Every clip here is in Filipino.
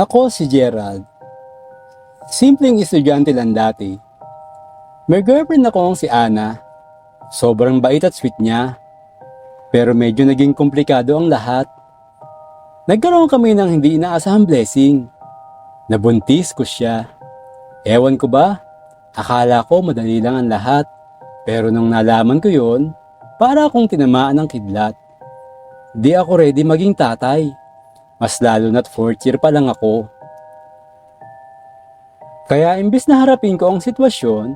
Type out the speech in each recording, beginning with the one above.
Ako si Gerald. Simpleng estudyante lang dati. May girlfriend akong si Ana. Sobrang bait at sweet niya. Pero medyo naging komplikado ang lahat. Nagkaroon kami ng hindi inaasahang blessing. Nabuntis ko siya. Ewan ko ba? Akala ko madali lang ang lahat. Pero nung nalaman ko yon, para akong tinamaan ng kidlat. Di ako ready maging tatay. Mas lalo na't 4th year pa lang ako. Kaya imbis na harapin ko ang sitwasyon,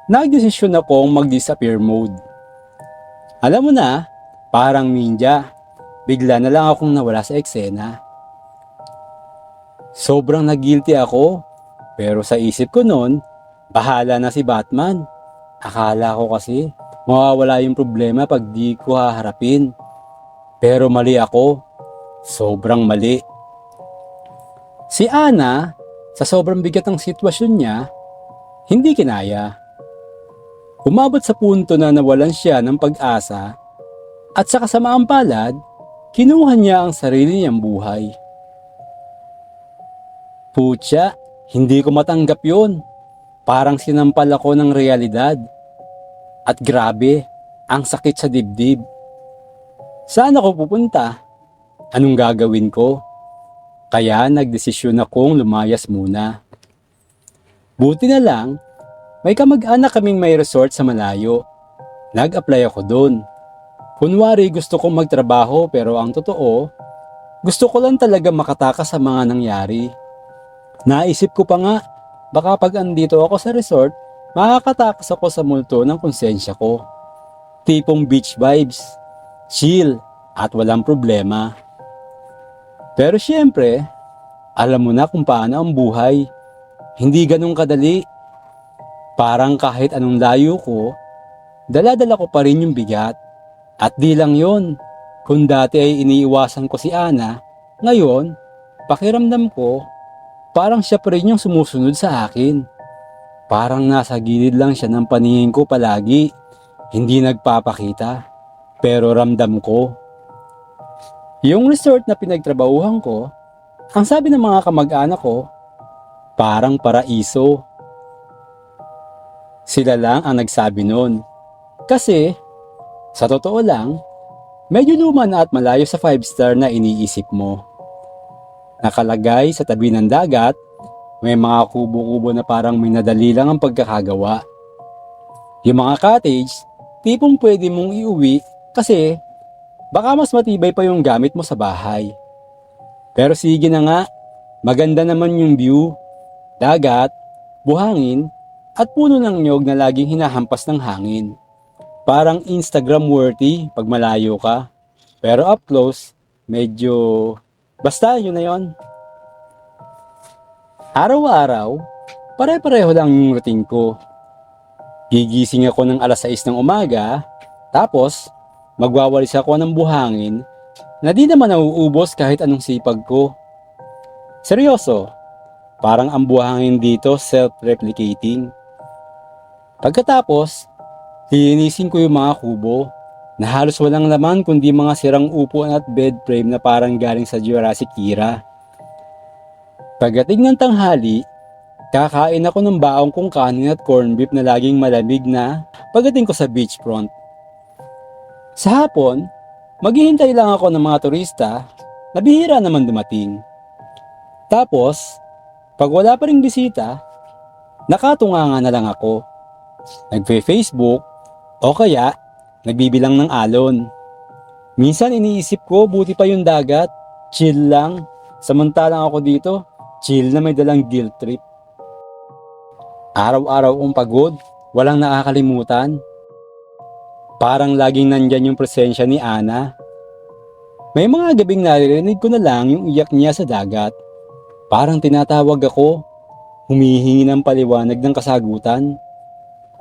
nagdesisyon akong mag-disappear mode. Alam mo na, parang ninja, bigla na lang akong nawala sa eksena. Sobrang nag-guilty ako, pero sa isip ko noon, bahala na si Batman. Akala ko kasi, mawawala yung problema pag di ko haharapin. Pero mali ako, sobrang mali. Si Ana, sa sobrang bigat ng sitwasyon niya, hindi kinaya. Umabot sa punto na nawalan siya ng pag-asa at sa kasamaang palad, kinuha niya ang sarili niyang buhay. Putya, hindi ko matanggap yun. Parang sinampal ako ng realidad. At grabe, ang sakit sa dibdib. Saan ako pupunta? Anong gagawin ko? Kaya nagdesisyon akong lumayas muna. Buti na lang, may kamag-anak kaming may resort sa malayo. Nag-apply ako doon. Kunwari gusto kong magtrabaho pero ang totoo, gusto ko lang talaga makatakas sa mga nangyari. Naisip ko pa nga, baka pag andito ako sa resort, makakatakas ako sa multo ng konsensya ko. Tipong beach vibes, chill at walang problema. Pero syempre, alam mo na kung paano ang buhay. Hindi ganun kadali. Parang kahit anong layo ko, dala-dala ko pa rin yung bigat. At di lang yon, kung dati ay iniiwasan ko si Ana, ngayon, pakiramdam ko, parang siya pa rin yung sumusunod sa akin. Parang nasa gilid lang siya ng paningin ko palagi, hindi nagpapakita, pero ramdam ko. Yung resort na pinagtrabahuhan ko, ang sabi ng mga kamag-anak ko, parang paraiso. Sila lang ang nagsabi nun. Kasi, sa totoo lang, medyo luma na at malayo sa 5-star na iniisip mo. Nakalagay sa tabi ng dagat, may mga kubo-kubo na parang minadali lang ang pagkakagawa. Yung mga cottage, tipong pwede mong iuwi kasi baka mas matibay pa yung gamit mo sa bahay. Pero sige na nga, maganda naman yung view, dagat, buhangin, at puno ng nyog na laging hinahampas ng hangin. Parang Instagram worthy pag malayo ka. Pero up close, medyo basta yun na yun. Araw-araw, pare-pareho lang yung routine ko. Gigising ako ng alas 6 ng umaga, tapos magwawalis ako ng buhangin na di naman nauubos kahit anong sipag ko. Seryoso, parang ang buhangin dito self-replicating. Pagkatapos, lilinisin ko yung mga kubo na halos walang laman kundi mga sirang upuan at bed frame na parang galing sa Jurassic era. Pagdating ng tanghali, kakain ako ng baong kong kanin at corned beef na laging malamig na pagdating ko sa beachfront. Sa hapon, maghihintay lang ako ng mga turista na bihira naman dumating. Tapos, pag wala pa ring bisita, nakatunganga na lang ako. Nagfe-Facebook o kaya nagbibilang ng alon. Minsan iniisip ko buti pa yung dagat, chill lang. Samantalang ako dito, chill na may dalang guilt trip. Araw-araw kong pagod, walang nakakalimutan. Parang laging nandyan yung presensya ni Ana. May mga gabing naririnig ko na lang yung iyak niya sa dagat. Parang tinatawag ako, humihingi ng paliwanag ng kasagutan.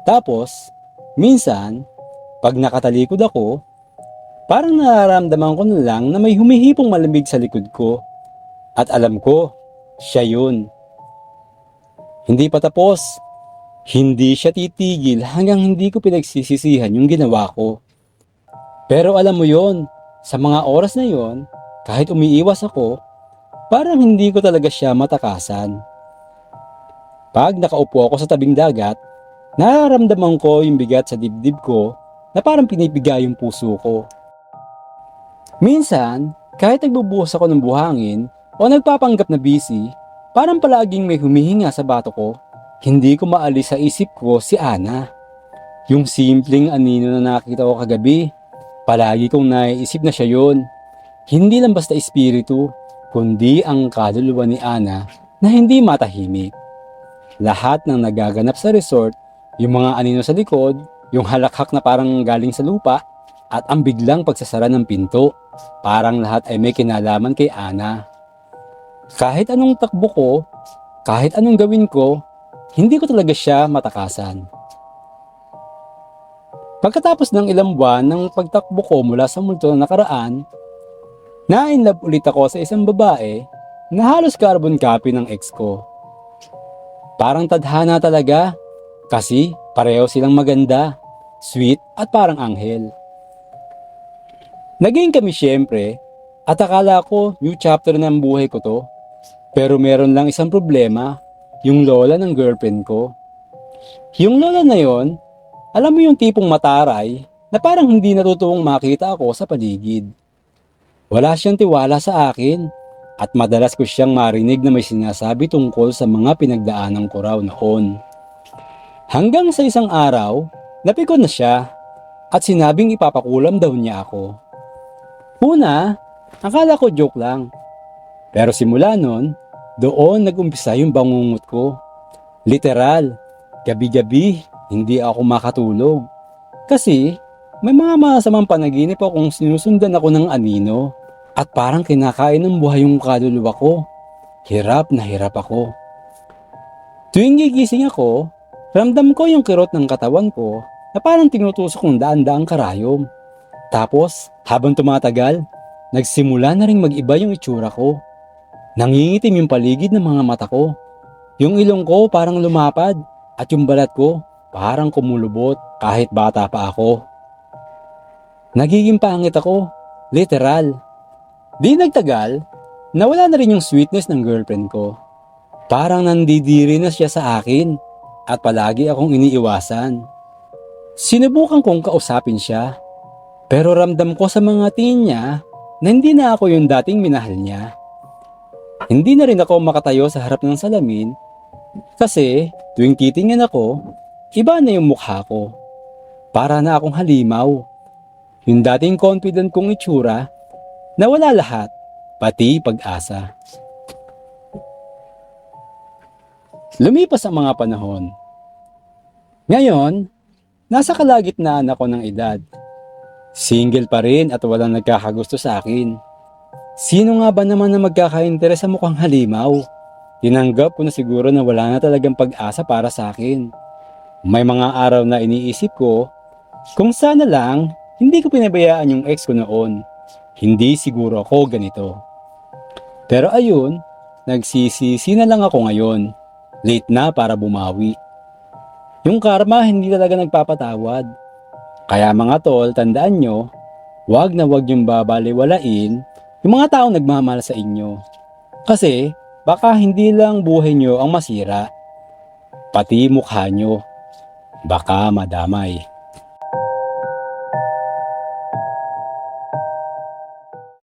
Tapos, minsan, pag nakatalikod ako, parang nararamdaman ko na lang na may humihipong malamig sa likod ko. At alam ko, siya yun. Hindi pa tapos. Hindi siya titigil hanggang hindi ko pinagsisisihan yung ginawa ko. Pero alam mo yon, sa mga oras na yon, kahit umiiwas ako, Parang hindi ko talaga siya matakasan. Pag nakaupo ako sa tabing dagat, nararamdaman ko yung bigat sa dibdib ko na parang pinipiga yung puso ko. Minsan, kahit nagbubuhos ako ng buhangin o nagpapanggap na busy, parang palaging may humihinga sa bato ko. Hindi ko maalis sa isip ko si Ana. Yung simpleng anino na nakita ko kagabi, palagi kong naiisip na siya yun. Hindi lang basta espiritu, kundi ang kaluluwa ni Ana na hindi matahimik. Lahat ng nagaganap sa resort, yung mga anino sa likod, yung halakhak na parang galing sa lupa, at ang biglang pagsasara ng pinto, parang lahat ay may kinalaman kay Ana. Kahit anong takbo ko, kahit anong gawin ko, hindi ko talaga siya matakasan. Pagkatapos ng ilang buwan ng pagtakbo ko mula sa multo na nakaraan, na-inlove ulit ako sa isang babae na halos carbon copy ng ex ko. Parang tadhana talaga kasi pareho silang maganda, sweet at parang anghel. Naging kami siyempre at akala ko new chapter ng buhay ko to. Pero meron lang isang problema, yung lola ng girlfriend ko. Yung lola na yon, alam mo yung tipong mataray na parang hindi natutuwang makita ako sa paligid. Wala siyang tiwala sa akin at madalas ko siyang marinig na may sinasabi tungkol sa mga pinagdaanan ko raw noon. Hanggang sa isang araw, napikon na siya at sinabing ipapakulam daw niya ako. Una, akala ko joke lang. Pero simula nun, doon nag-umpisa yung bangungot ko. Literal, gabi-gabi hindi ako makatulog. Kasi may mga masamang panaginip akong sinusundan ako ng anino at parang kinakain ng buhay yung kaluluwa ko. Hirap na hirap ako. Tuwing gigising ako, ramdam ko yung kirot ng katawan ko na parang tinutusok ng daan-daang karayom. Tapos, habang tumatagal, nagsimula na ring mag-iba yung itsura ko. Nangingitim yung paligid ng mga mata ko. Yung ilong ko parang lumapad at yung balat ko parang kumulubot kahit bata pa ako. Nagiging pangit ako, literal. Di nagtagal, nawala na rin yung sweetness ng girlfriend ko. Parang nandidiri na siya sa akin at palagi akong iniiwasan. Sinubukan kong kausapin siya, pero ramdam ko sa mga tingin niya na hindi na ako yung dating minahal niya. Hindi na rin ako makatayo sa harap ng salamin kasi tuwing titingin ako, iba na yung mukha ko. Para na akong halimaw. Yung dating confident kong itsura, nawala lahat, pati pag-asa. Lumipas ang mga panahon. Ngayon, nasa kalagitnaan ako ng edad. Single pa rin at walang nagkakagusto sa akin. Sino nga ba naman na magkakainteres sa mukhang halimaw? Tinanggap ko na siguro na wala na talagang pag-asa para sa akin. May mga araw na iniisip ko, kung sana lang, hindi ko pinabayaan yung ex ko noon. Hindi siguro ako ganito. Pero ayun, nagsisisi na lang ako ngayon. Late na para bumawi. Yung karma hindi talaga nagpapatawad. Kaya mga tol, tandaan nyo, wag na wag yung babaliwalain yung mga taong nagmamahal sa inyo. Kasi baka hindi lang buhay nyo ang masira, pati mukha nyo baka madamay.